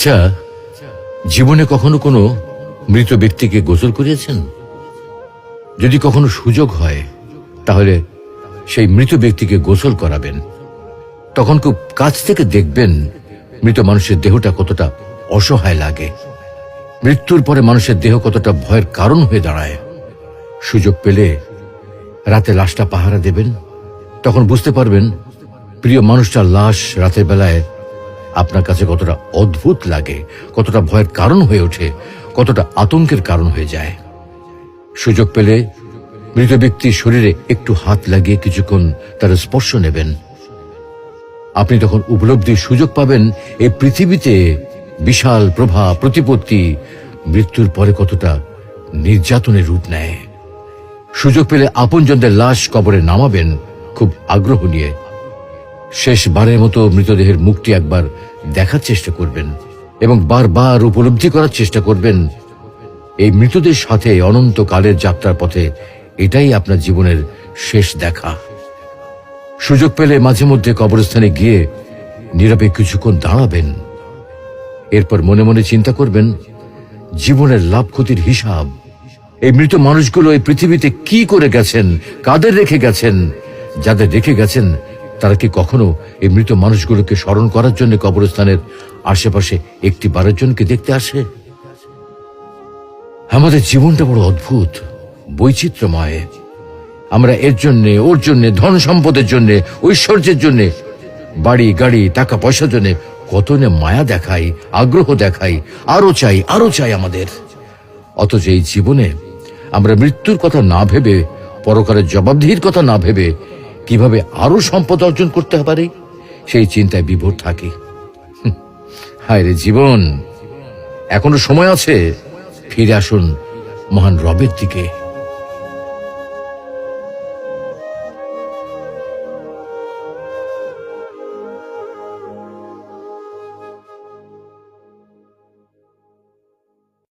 আচ্ছা, জীবনে কখনো কোনো মৃত ব্যক্তিকে গোসল করিয়েছেন? যদি কখনো সুযোগ হয় তাহলে সেই মৃত ব্যক্তিকে গোসল করাবেন। তখন খুব কাছ থেকে দেখবেন মৃত মানুষের দেহটা কতটা অসহায় লাগে, মৃত্যুর পরে মানুষের দেহ কতটা ভয়ের কারণ হয়ে দাঁড়ায়। সুযোগ পেলে রাতে লাশটা পাহারা দেবেন, তখন বুঝতে পারবেন প্রিয় মানুষটার লাশ রাতের বেলায় আপনার কাছে কতটা অদ্ভুত লাগে, কতটা ভয়ের কারণ হয়ে ওঠে, কতটা আতঙ্কের কারণ হয়ে যায়। সুযোগ পেলে মৃত ব্যক্তির শরীরে একটু হাত লাগিয়ে কিছুক্ষণ তার স্পর্শ নেবেন। আপনি তখন উপলব্ধির সুযোগ পাবেন এই পৃথিবীতে বিশাল প্রভা প্রতিপত্তি মৃত্যুর পরে কতটা নির্যাতনের রূপ নেয়। সুযোগ পেলে আপনজনদের লাশ কবরে নামাবেন খুব আগ্রহ নিয়ে। শেষবারের মতো মৃতদেহের মুখটি একবার দেখার চেষ্টা করবেন এবং বারবার উপলব্ধি করার চেষ্টা করবেন এই মৃতদের সাথে অনন্তকালের যাত্রার পথে এটাই আপনার জীবনের শেষ দেখা। সুযোগ পেলে মাঝে মধ্যে কবরস্থানে গিয়ে নীরবে কিছুক্ষণ দাঁড়াবেন। এরপর মনে মনে চিন্তা করবেন জীবনের লাভ ক্ষতির হিসাব। এই মৃত মানুষগুলো এই পৃথিবীতে কি করে গেছেন, কাদের রেখে গেছেন। যাদের রেখে গেছেন তারা কি কখনো এই মৃত মানুষগুলোকে স্মরণ করার জন্য কবরস্থানের আশেপাশে একটি বারের জনকে দেখতে আসে? আমাদের জীবনটা বড় অদ্ভুত, বৈচিত্র্যময়। আমরা এর জন্যে, ওর জন্যে, ধন সম্পদের জন্যে, ঐশ্বর্যের জন্যে, বাড়ি গাড়ি টাকা পয়সার জন্যে কত না মায়া দেখাই, আগ্রহ দেখাই, আরো চাই আমাদের। অথচ এই জীবনে আমরা মৃত্যুর কথা না ভেবে, পরকালের জবাবদিহির কথা না ভেবে কিভাবে আরো সম্পদ অর্জন করতে পারি সেই চিন্তায় বিভোর থাকি। হায় রে জীবন, এখনো সময় আছে, ফিরে আসুন মহান রবের দিকে।